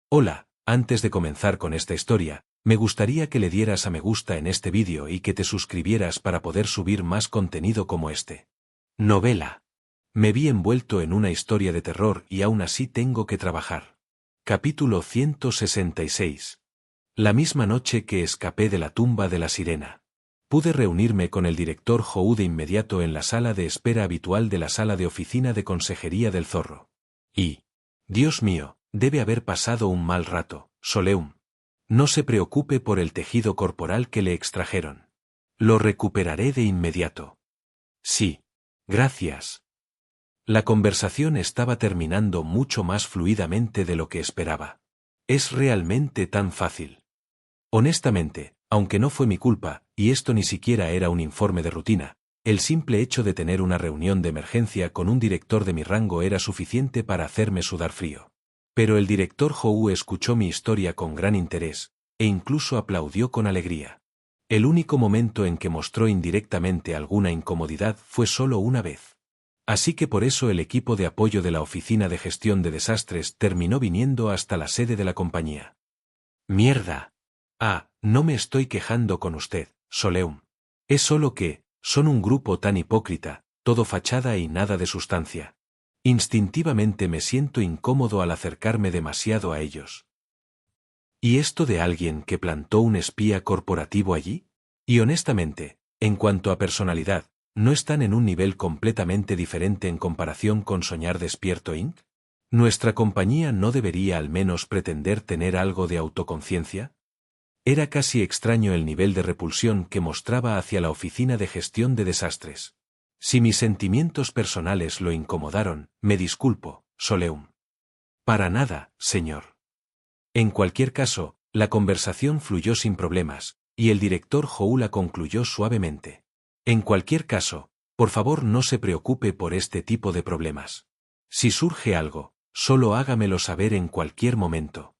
Hola, antes de comenzar con esta historia, me gustaría que le dieras a me gusta en este vídeo y que te suscribieras para poder subir más contenido como este. Novela. Me vi envuelto en una historia de terror y aún así tengo que trabajar. Capítulo 166. La misma noche que escapé de la tumba de la sirena. Pude reunirme con el director Hou de inmediato en la sala de espera habitual de la sala de oficina de consejería del Zorro. Y, Dios mío, debe haber pasado un mal rato, Soleum. No se preocupe por el tejido corporal que le extrajeron. Lo recuperaré de inmediato. Sí. Gracias. La conversación estaba terminando mucho más fluidamente de lo que esperaba. Es realmente tan fácil. Honestamente, aunque no fue mi culpa, y esto ni siquiera era un informe de rutina, el simple hecho de tener una reunión de emergencia con un director de mi rango era suficiente para hacerme sudar frío. Pero el director Hou escuchó mi historia con gran interés, e incluso aplaudió con alegría. El único momento en que mostró indirectamente alguna incomodidad fue solo una vez. Así que por eso el equipo de apoyo de la Oficina de Gestión de Desastres terminó viniendo hasta la sede de la compañía. Mierda. Ah, no me estoy quejando con usted, Soleum. Es solo que, son un grupo tan hipócrita, todo fachada y nada de sustancia. Instintivamente me siento incómodo al acercarme demasiado a ellos. ¿Y esto de alguien que plantó un espía corporativo allí? Y honestamente, en cuanto a personalidad, ¿no están en un nivel completamente diferente en comparación con Soñar Despierto Inc.? ¿Nuestra compañía no debería al menos pretender tener algo de autoconciencia? Era casi extraño el nivel de repulsión que mostraba hacia la Oficina de Gestión de Desastres. Si mis sentimientos personales lo incomodaron, me disculpo, Soleum. Para nada, señor. En cualquier caso, la conversación fluyó sin problemas, y el director Hou la concluyó suavemente. En cualquier caso, por favor no se preocupe por este tipo de problemas. Si surge algo, solo hágamelo saber en cualquier momento.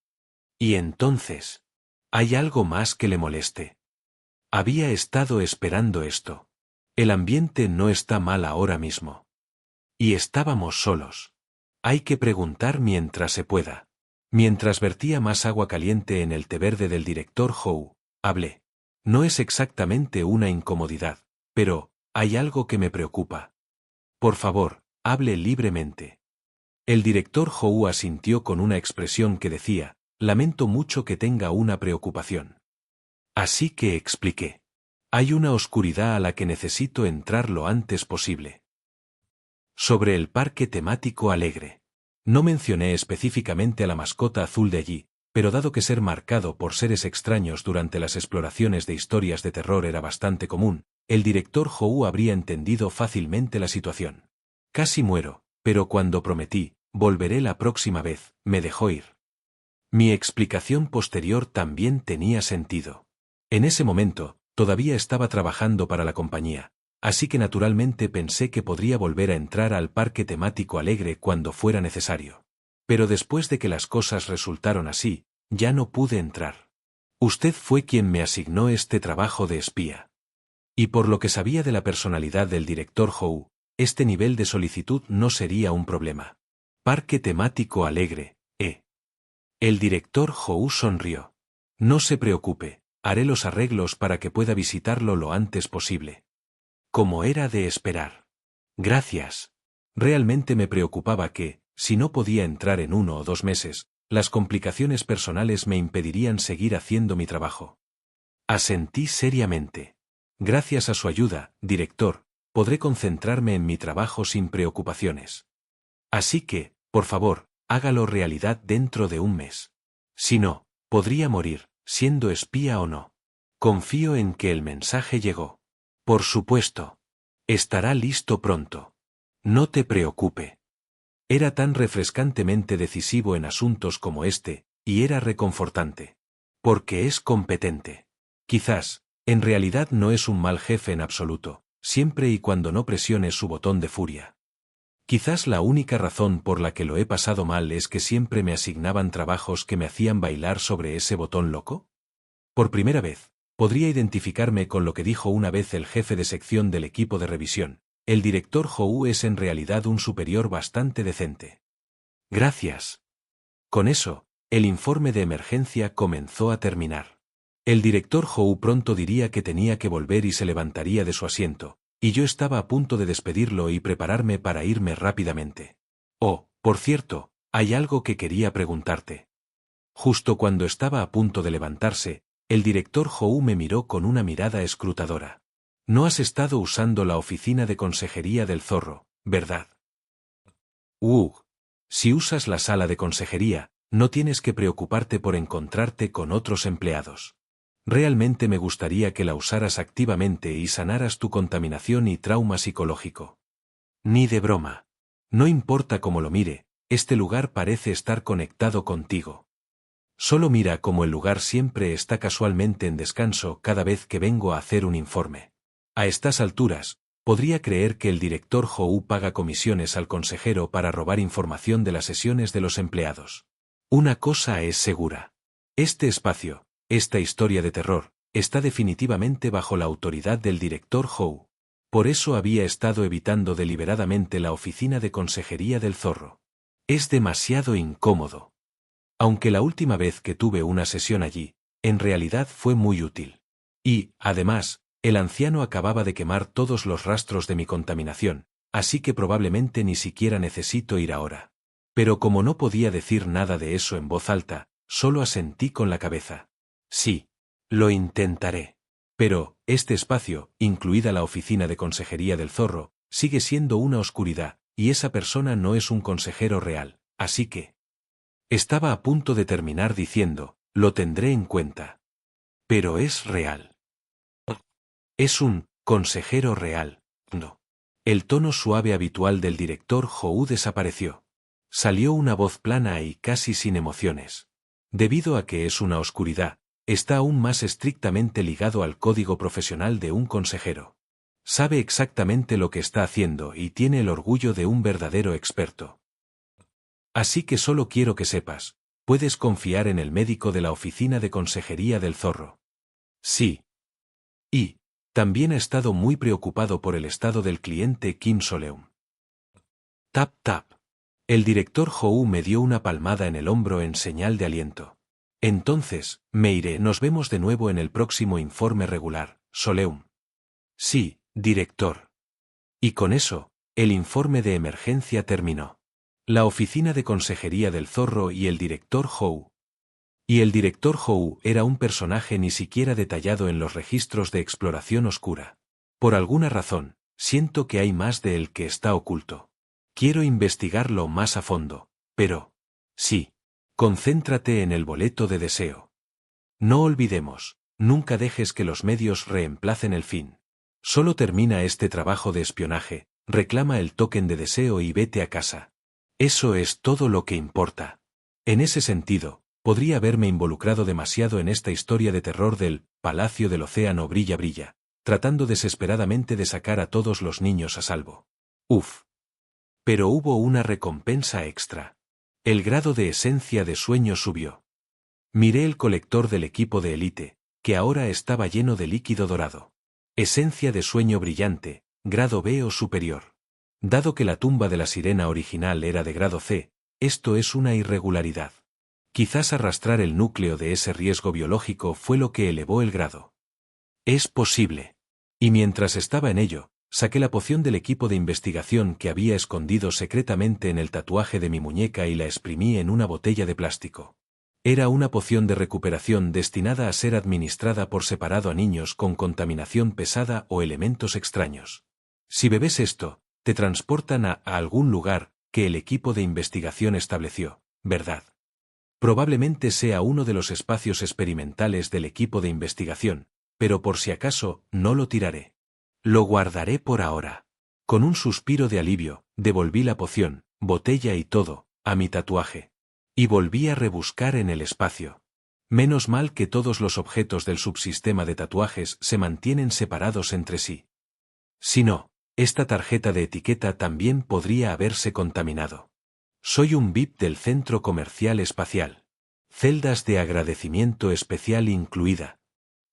Y entonces, ¿hay algo más que le moleste? Había estado esperando esto. El ambiente no está mal ahora mismo. Y estábamos solos. Hay que preguntar mientras se pueda. Mientras vertía más agua caliente en el té verde del director Hou, hablé. No es exactamente una incomodidad, pero, hay algo que me preocupa. Por favor, hable libremente. El director Hou asintió con una expresión que decía, lamento mucho que tenga una preocupación. Así que expliqué. Hay una oscuridad a la que necesito entrar lo antes posible. Sobre el parque temático alegre. No mencioné específicamente a la mascota azul de allí, pero dado que ser marcado por seres extraños durante las exploraciones de historias de terror era bastante común, el director Hou habría entendido fácilmente la situación. Casi muero, pero cuando prometí, volveré la próxima vez, me dejó ir. Mi explicación posterior también tenía sentido. En ese momento, todavía estaba trabajando para la compañía, así que naturalmente pensé que podría volver a entrar al parque temático alegre cuando fuera necesario. Pero después de que las cosas resultaron así, ya no pude entrar. Usted fue quien me asignó este trabajo de espía. Y por lo que sabía de la personalidad del director Hou, este nivel de solicitud no sería un problema. Parque temático alegre, El director Hou sonrió. No se preocupe, haré los arreglos para que pueda visitarlo lo antes posible. Como era de esperar. Gracias. Realmente me preocupaba que, si no podía entrar en 1 o 2 meses, las complicaciones personales me impedirían seguir haciendo mi trabajo. Asentí seriamente. Gracias a su ayuda, director, podré concentrarme en mi trabajo sin preocupaciones. Así que, por favor, hágalo realidad dentro de un mes. Si no, podría morir, siendo espía o no. Confío en que el mensaje llegó. Por supuesto. Estará listo pronto. No te preocupe. Era tan refrescantemente decisivo en asuntos como este, y era reconfortante. Porque es competente. Quizás, en realidad no es un mal jefe en absoluto, siempre y cuando no presione su botón de furia. Quizás la única razón por la que lo he pasado mal es que siempre me asignaban trabajos que me hacían bailar sobre ese botón loco. Por primera vez, podría identificarme con lo que dijo una vez el jefe de sección del equipo de revisión. El director Hou es en realidad un superior bastante decente. Gracias. Con eso, el informe de emergencia comenzó a terminar. El director Howe pronto diría que tenía que volver y se levantaría de su asiento, y yo estaba a punto de despedirlo y prepararme para irme rápidamente. Oh, por cierto, hay algo que quería preguntarte. Justo cuando estaba a punto de levantarse, el director Howe me miró con una mirada escrutadora. No has estado usando la oficina de consejería del zorro, ¿verdad? Si usas la sala de consejería, no tienes que preocuparte por encontrarte con otros empleados. Realmente me gustaría que la usaras activamente y sanaras tu contaminación y trauma psicológico. Ni de broma. No importa cómo lo mire, este lugar parece estar conectado contigo. Solo mira cómo el lugar siempre está casualmente en descanso cada vez que vengo a hacer un informe. A estas alturas, podría creer que el director Howe paga comisiones al consejero para robar información de las sesiones de los empleados. Una cosa es segura. Este espacio, esta historia de terror, está definitivamente bajo la autoridad del director Howe. Por eso había estado evitando deliberadamente la oficina de consejería del zorro. Es demasiado incómodo. Aunque la última vez que tuve una sesión allí, en realidad fue muy útil. Y, además, el anciano acababa de quemar todos los rastros de mi contaminación, así que probablemente ni siquiera necesito ir ahora. Pero como no podía decir nada de eso en voz alta, solo asentí con la cabeza. Sí, lo intentaré. Pero, este espacio, incluida la oficina de consejería del zorro, sigue siendo una oscuridad, y esa persona no es un consejero real, así que... Estaba a punto de terminar diciendo, lo tendré en cuenta. Pero es real. Es un consejero real, no. El tono suave habitual del director Howe desapareció. Salió una voz plana y casi sin emociones. Debido a que es una oscuridad, está aún más estrictamente ligado al código profesional de un consejero. Sabe exactamente lo que está haciendo y tiene el orgullo de un verdadero experto. Así que solo quiero que sepas, puedes confiar en el médico de la oficina de consejería del zorro. Sí. Y, también ha estado muy preocupado por el estado del cliente Kim Soleum. Tap tap. El director Howe me dio una palmada en el hombro en señal de aliento. Entonces, me iré, nos vemos de nuevo en el próximo informe regular, Soleum. Sí, director. Y con eso, el informe de emergencia terminó. La oficina de consejería del zorro y el director Howe. Y el director Howe era un personaje ni siquiera detallado en los registros de exploración oscura. Por alguna razón, siento que hay más de él que está oculto. Quiero investigarlo más a fondo, pero... Sí. Concéntrate en el boleto de deseo. No olvidemos, nunca dejes que los medios reemplacen el fin. Solo termina este trabajo de espionaje, reclama el token de deseo y vete a casa. Eso es todo lo que importa. En ese sentido, podría haberme involucrado demasiado en esta historia de terror del Palacio del Océano Brilla Brilla, tratando desesperadamente de sacar a todos los niños a salvo. Uf. Pero hubo una recompensa extra. El grado de esencia de sueño subió. Miré el colector del equipo de élite, que ahora estaba lleno de líquido dorado. Esencia de sueño brillante, grado B o superior. Dado que la tumba de la sirena original era de grado C, esto es una irregularidad. Quizás arrastrar el núcleo de ese riesgo biológico fue lo que elevó el grado. Es posible. Y mientras estaba en ello, saqué la poción del equipo de investigación que había escondido secretamente en el tatuaje de mi muñeca y la exprimí en una botella de plástico. Era una poción de recuperación destinada a ser administrada por separado a niños con contaminación pesada o elementos extraños. Si bebes esto, te transportan a algún lugar que el equipo de investigación estableció, ¿verdad? Probablemente sea uno de los espacios experimentales del equipo de investigación, pero por si acaso, no lo tiraré. Lo guardaré por ahora. Con un suspiro de alivio, devolví la poción, botella y todo, a mi tatuaje. Y volví a rebuscar en el espacio. Menos mal que todos los objetos del subsistema de tatuajes se mantienen separados entre sí. Si no, esta tarjeta de etiqueta también podría haberse contaminado. Soy un VIP del Centro Comercial Espacial. Celdas de agradecimiento especial incluida.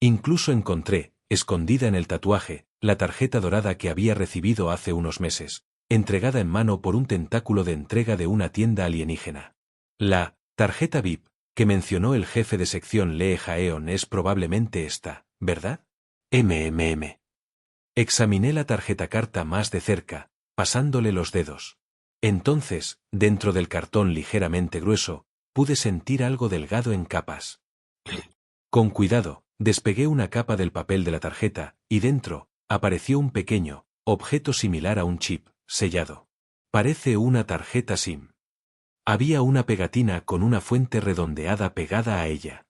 Incluso encontré, escondida en el tatuaje, la tarjeta dorada que había recibido hace unos meses, entregada en mano por un tentáculo de entrega de una tienda alienígena. La tarjeta VIP que mencionó el jefe de sección Lee Jaeon es probablemente esta, ¿verdad? Examiné la tarjeta carta más de cerca, pasándole los dedos. Entonces, dentro del cartón ligeramente grueso, pude sentir algo delgado en capas. Con cuidado, despegué una capa del papel de la tarjeta, y dentro, apareció un pequeño, objeto similar a un chip, sellado. Parece una tarjeta SIM. Había una pegatina con una fuente redondeada pegada a ella.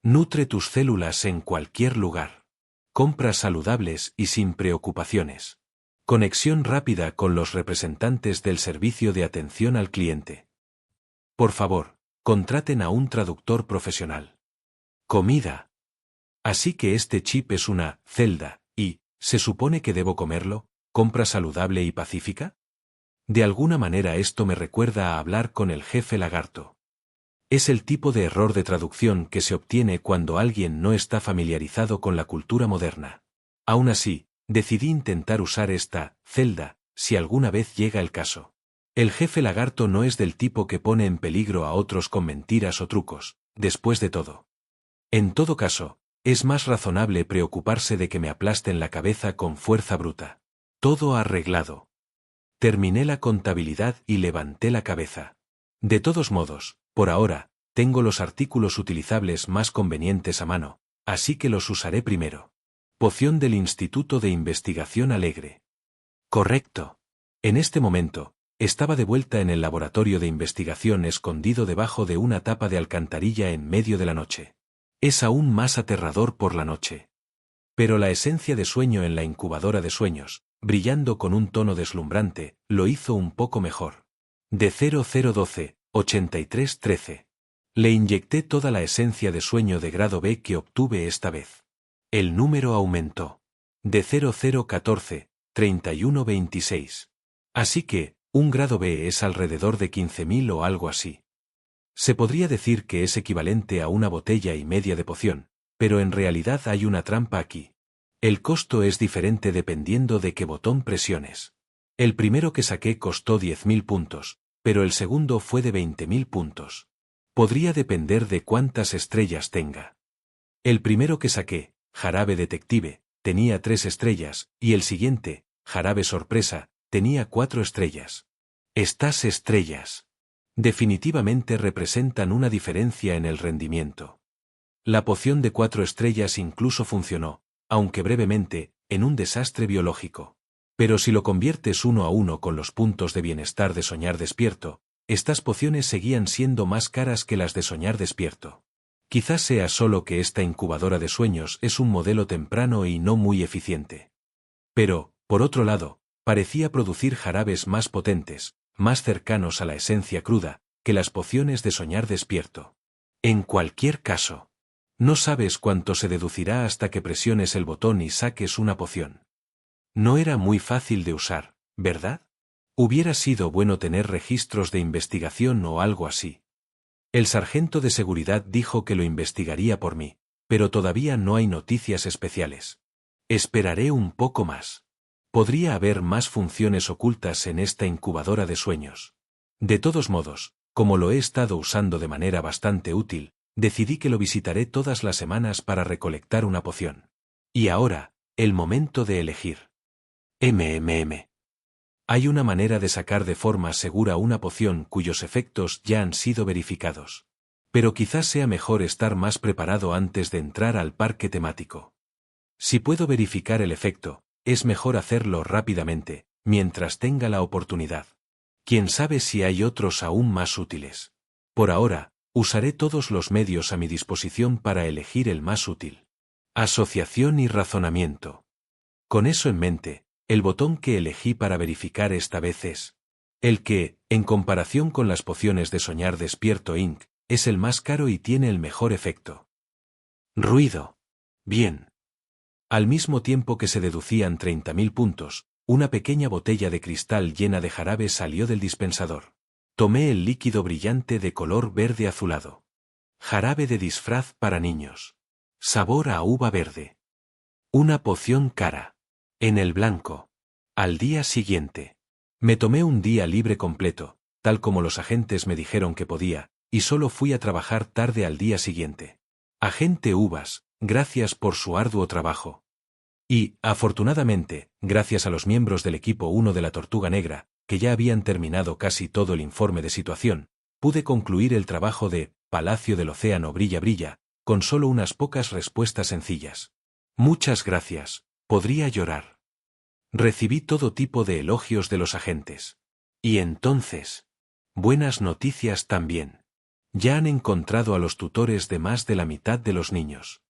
Nutre tus células en cualquier lugar. Compras saludables y sin preocupaciones. Conexión rápida con los representantes del servicio de atención al cliente. Por favor, contraten a un traductor profesional. Comida. Así que este chip es una celda, y, ¿se supone que debo comerlo? ¿Compra saludable y pacífica? De alguna manera esto me recuerda a hablar con el jefe lagarto. Es el tipo de error de traducción que se obtiene cuando alguien no está familiarizado con la cultura moderna. Aún así, decidí intentar usar esta celda, si alguna vez llega el caso. El jefe lagarto no es del tipo que pone en peligro a otros con mentiras o trucos, después de todo. En todo caso, es más razonable preocuparse de que me aplasten la cabeza con fuerza bruta. Todo arreglado. Terminé la contabilidad y levanté la cabeza. De todos modos, por ahora, tengo los artículos utilizables más convenientes a mano, así que los usaré primero. Poción del Instituto de Investigación Alegre. Correcto. En este momento, estaba de vuelta en el laboratorio de investigación escondido debajo de una tapa de alcantarilla en medio de la noche. Es aún más aterrador por la noche. Pero la esencia de sueño en la incubadora de sueños, brillando con un tono deslumbrante, lo hizo un poco mejor. De 0012, 8313. Le inyecté toda la esencia de sueño de grado B que obtuve esta vez. El número aumentó. De 0014, 3126. Así que, un grado B es alrededor de 15.000 o algo así. Se podría decir que es equivalente a una botella y media de poción, pero en realidad hay una trampa aquí. El costo es diferente dependiendo de qué botón presiones. El primero que saqué costó 10.000 puntos, pero el segundo fue de 20.000 puntos. Podría depender de cuántas estrellas tenga. El primero que saqué, Jarabe Detective, tenía 3 estrellas, y el siguiente, Jarabe Sorpresa, tenía 4 estrellas. Estas estrellas definitivamente representan una diferencia en el rendimiento. La poción de 4 estrellas incluso funcionó, aunque brevemente, en un desastre biológico. Pero si lo conviertes 1 a 1 con los puntos de bienestar de soñar despierto, estas pociones seguían siendo más caras que las de soñar despierto. Quizás sea solo que esta incubadora de sueños es un modelo temprano y no muy eficiente. Pero, por otro lado, parecía producir jarabes más potentes, más cercanos a la esencia cruda, que las pociones de soñar despierto. En cualquier caso, no sabes cuánto se deducirá hasta que presiones el botón y saques una poción. No era muy fácil de usar, ¿verdad? Hubiera sido bueno tener registros de investigación o algo así. El sargento de seguridad dijo que lo investigaría por mí, pero todavía no hay noticias especiales. Esperaré un poco más. Podría haber más funciones ocultas en esta incubadora de sueños. De todos modos, como lo he estado usando de manera bastante útil, decidí que lo visitaré todas las semanas para recolectar una poción. Y ahora, el momento de elegir. Hay una manera de sacar de forma segura una poción cuyos efectos ya han sido verificados. Pero quizás sea mejor estar más preparado antes de entrar al parque temático. Si puedo verificar el efecto, es mejor hacerlo rápidamente, mientras tenga la oportunidad. Quién sabe si hay otros aún más útiles. Por ahora, usaré todos los medios a mi disposición para elegir el más útil. Asociación y razonamiento. Con eso en mente, el botón que elegí para verificar esta vez es el que, en comparación con las pociones de soñar despierto Inc., es el más caro y tiene el mejor efecto. Ruido. Bien. Al mismo tiempo que se deducían 30.000 puntos, una pequeña botella de cristal llena de jarabe salió del dispensador. Tomé el líquido brillante de color verde azulado. Jarabe de disfraz para niños. Sabor a uva verde. Una poción cara. En el blanco. Al día siguiente. Me tomé un día libre completo, tal como los agentes me dijeron que podía, y solo fui a trabajar tarde al día siguiente. Agente Uvas, gracias por su arduo trabajo. Y, afortunadamente, gracias a los miembros del equipo 1 de la Tortuga Negra, que ya habían terminado casi todo el informe de situación, pude concluir el trabajo de Palacio del Océano Brilla Brilla, con solo unas pocas respuestas sencillas. Muchas gracias, podría llorar. Recibí todo tipo de elogios de los agentes. Y entonces, buenas noticias también. Ya han encontrado a los tutores de más de la mitad de los niños.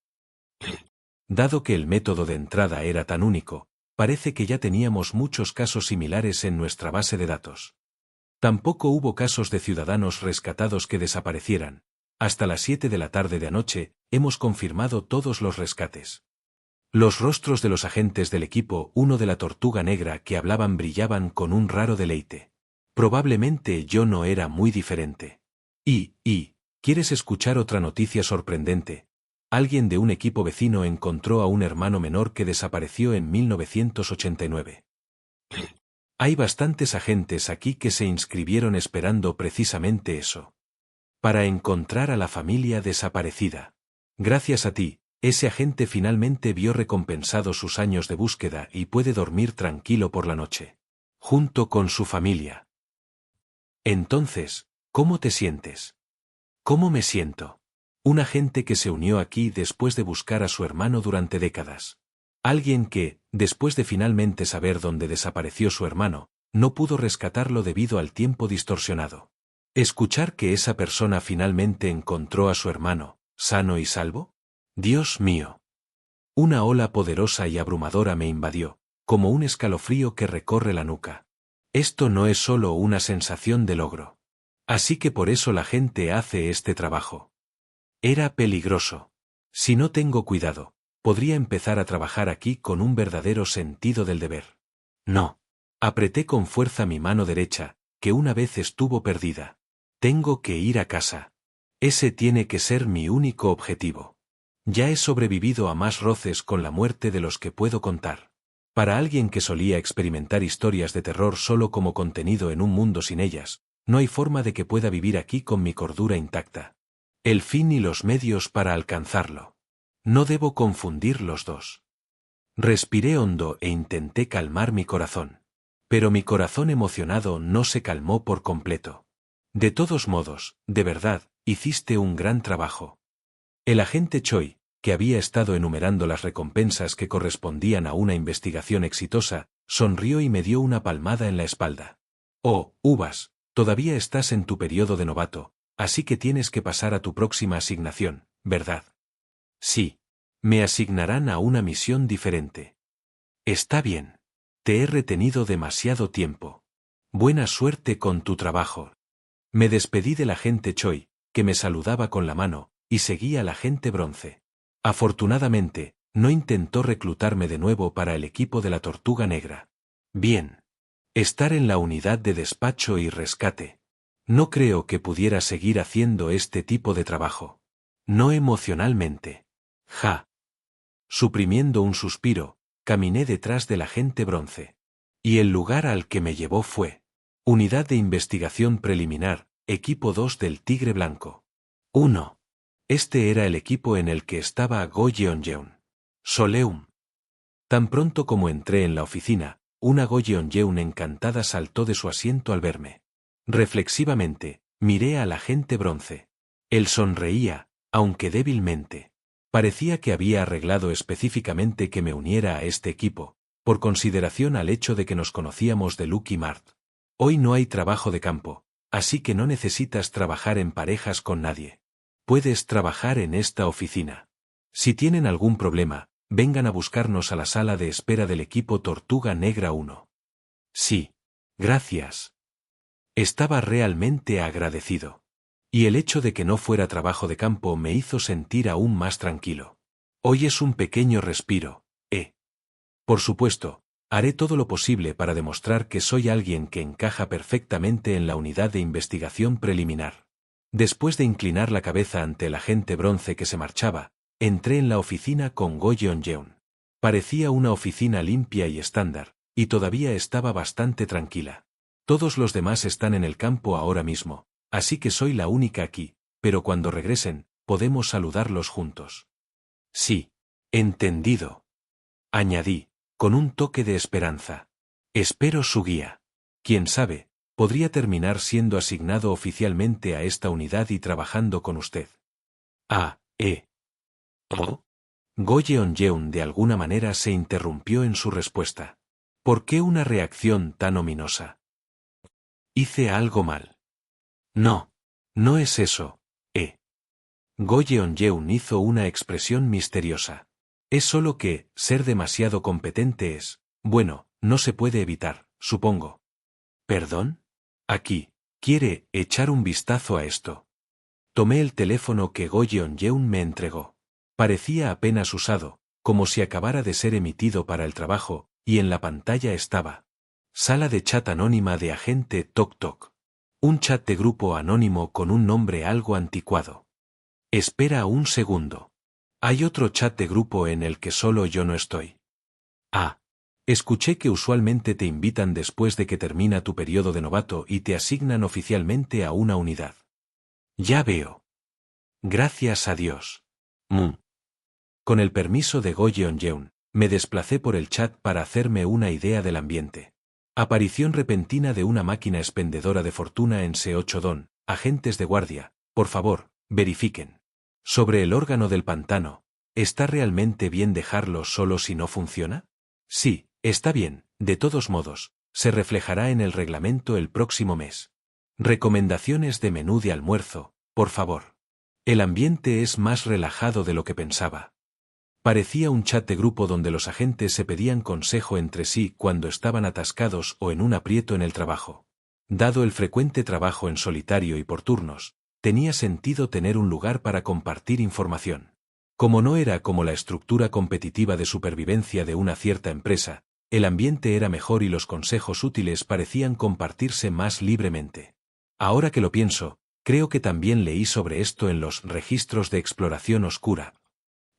Dado que el método de entrada era tan único, parece que ya teníamos muchos casos similares en nuestra base de datos. Tampoco hubo casos de ciudadanos rescatados que desaparecieran. Hasta las 7 de la tarde de anoche, hemos confirmado todos los rescates. Los rostros de los agentes del equipo 1 de la Tortuga Negra que hablaban brillaban con un raro deleite. Probablemente yo no era muy diferente. ¿Quieres escuchar otra noticia sorprendente? Alguien de un equipo vecino encontró a un hermano menor que desapareció en 1989. Hay bastantes agentes aquí que se inscribieron esperando precisamente eso. Para encontrar a la familia desaparecida. Gracias a ti, ese agente finalmente vio recompensados sus años de búsqueda y puede dormir tranquilo por la noche. Junto con su familia. Entonces, ¿cómo te sientes? ¿Cómo me siento? Un agente que se unió aquí después de buscar a su hermano durante décadas. Alguien que, después de finalmente saber dónde desapareció su hermano, no pudo rescatarlo debido al tiempo distorsionado. Escuchar que esa persona finalmente encontró a su hermano, sano y salvo. Dios mío. Una ola poderosa y abrumadora me invadió, como un escalofrío que recorre la nuca. Esto no es solo una sensación de logro. Así que por eso la gente hace este trabajo. Era peligroso. Si no tengo cuidado, podría empezar a trabajar aquí con un verdadero sentido del deber. No. Apreté con fuerza mi mano derecha, que una vez estuvo perdida. Tengo que ir a casa. Ese tiene que ser mi único objetivo. Ya he sobrevivido a más roces con la muerte de los que puedo contar. Para alguien que solía experimentar historias de terror solo como contenido en un mundo sin ellas, no hay forma de que pueda vivir aquí con mi cordura intacta. El fin y los medios para alcanzarlo. No debo confundir los dos. Respiré hondo e intenté calmar mi corazón. Pero mi corazón emocionado no se calmó por completo. De todos modos, de verdad, hiciste un gran trabajo. El agente Choi, que había estado enumerando las recompensas que correspondían a una investigación exitosa, sonrió y me dio una palmada en la espalda. Oh, Uvas, todavía estás en tu periodo de novato. Así que tienes que pasar a tu próxima asignación, ¿verdad? Sí. Me asignarán a una misión diferente. Está bien. Te he retenido demasiado tiempo. Buena suerte con tu trabajo. Me despedí del agente Choi, que me saludaba con la mano, y seguí al agente Bronce. Afortunadamente, no intentó reclutarme de nuevo para el equipo de la Tortuga Negra. Bien. Estar en la unidad de despacho y rescate. No creo que pudiera seguir haciendo este tipo de trabajo. No emocionalmente. Ja. Suprimiendo un suspiro, caminé detrás del agente Bronce. Y el lugar al que me llevó fue Unidad de Investigación Preliminar, Equipo 2 del Tigre Blanco. 1. Este era el equipo en el que estaba Go Yeon-yeon. Soleum. Tan pronto como entré en la oficina, una Go Yeon-yeon encantada saltó de su asiento al verme. Reflexivamente, miré al agente Bronce. Él sonreía, aunque débilmente. Parecía que había arreglado específicamente que me uniera a este equipo, por consideración al hecho de que nos conocíamos de Lucky Mart. Hoy no hay trabajo de campo, así que no necesitas trabajar en parejas con nadie. Puedes trabajar en esta oficina. Si tienen algún problema, vengan a buscarnos a la sala de espera del equipo Tortuga Negra 1. Sí. Gracias. Estaba realmente agradecido. Y el hecho de que no fuera trabajo de campo me hizo sentir aún más tranquilo. Hoy es un pequeño respiro, ¿eh? Por supuesto, haré todo lo posible para demostrar que soy alguien que encaja perfectamente en la unidad de investigación preliminar. Después de inclinar la cabeza ante el agente Bronce que se marchaba, entré en la oficina con Go Yeon-yeon. Parecía una oficina limpia y estándar, y todavía estaba bastante tranquila. Todos los demás están en el campo ahora mismo, así que soy la única aquí, pero cuando regresen, podemos saludarlos juntos. Sí. Entendido. Añadí, con un toque de esperanza. Espero su guía. Quién sabe, podría terminar siendo asignado oficialmente a esta unidad y trabajando con usted. ¿Oh? Go Yeon-yeon de alguna manera se interrumpió en su respuesta. ¿Por qué una reacción tan ominosa? ¿Hice algo mal? No. No es eso, Go Yeon-yeon hizo una expresión misteriosa. Es solo que, ser demasiado competente es, bueno, no se puede evitar, supongo. ¿Perdón? Aquí, quiere echar un vistazo a esto. Tomé el teléfono que Go Yeon-yeon me entregó. Parecía apenas usado, como si acabara de ser emitido para el trabajo, y en la pantalla estaba. Sala de chat anónima de agente Tok Tok. Un chat de grupo anónimo con un nombre algo anticuado. Espera un segundo. Hay otro chat de grupo en el que solo yo no estoy. Escuché que usualmente te invitan después de que termina tu periodo de novato y te asignan oficialmente a una unidad. Ya veo. Gracias a Dios. Con el permiso de Go Yeon-yeon, me desplacé por el chat para hacerme una idea del ambiente. Aparición repentina de una máquina expendedora de fortuna en Se-8 agentes de guardia, por favor, verifiquen. Sobre el órgano del pantano, ¿está realmente bien dejarlo solo si no funciona? Sí, está bien, de todos modos, se reflejará en el reglamento el próximo mes. Recomendaciones de menú de almuerzo, por favor. El ambiente es más relajado de lo que pensaba. Parecía un chat de grupo donde los agentes se pedían consejo entre sí cuando estaban atascados o en un aprieto en el trabajo. Dado el frecuente trabajo en solitario y por turnos, tenía sentido tener un lugar para compartir información. Como no era como la estructura competitiva de supervivencia de una cierta empresa, el ambiente era mejor y los consejos útiles parecían compartirse más libremente. Ahora que lo pienso, creo que también leí sobre esto en los registros de exploración oscura.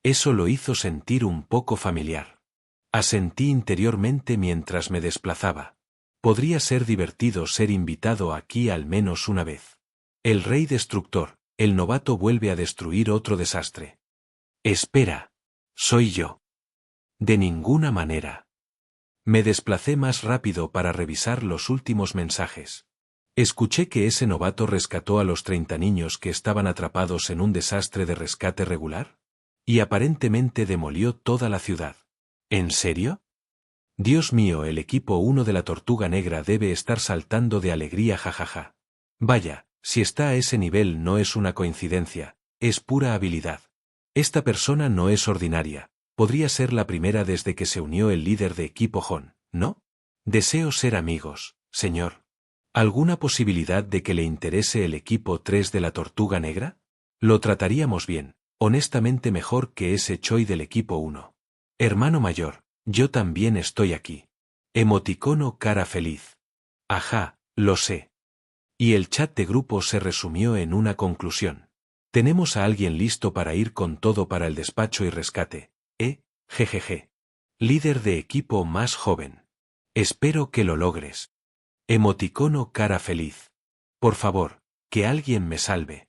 Eso lo hizo sentir un poco familiar. Asentí interiormente mientras me desplazaba. Podría ser divertido ser invitado aquí al menos una vez. El rey destructor, el novato vuelve a destruir otro desastre. Espera. Soy yo. De ninguna manera. Me desplacé más rápido para revisar los últimos mensajes. Escuché que ese novato rescató a los 30 niños que estaban atrapados en un desastre de rescate regular. Y aparentemente demolió toda la ciudad. ¿En serio? Dios mío, el equipo 1 de la Tortuga Negra debe estar saltando de alegría, jajaja. Vaya, si está a ese nivel no es una coincidencia, es pura habilidad. Esta persona no es ordinaria, podría ser la primera desde que se unió el líder de equipo Jon, ¿no? Deseo ser amigos, señor. ¿Alguna posibilidad de que le interese el equipo 3 de la Tortuga Negra? Lo trataríamos bien. Honestamente mejor que ese Choi del equipo 1. Hermano mayor, yo también estoy aquí. Emoticono cara feliz. Ajá, lo sé. Y el chat de grupo se resumió en una conclusión. Tenemos a alguien listo para ir con todo para el despacho y rescate, jejeje. Líder de equipo más joven. Espero que lo logres. Emoticono cara feliz. Por favor, que alguien me salve.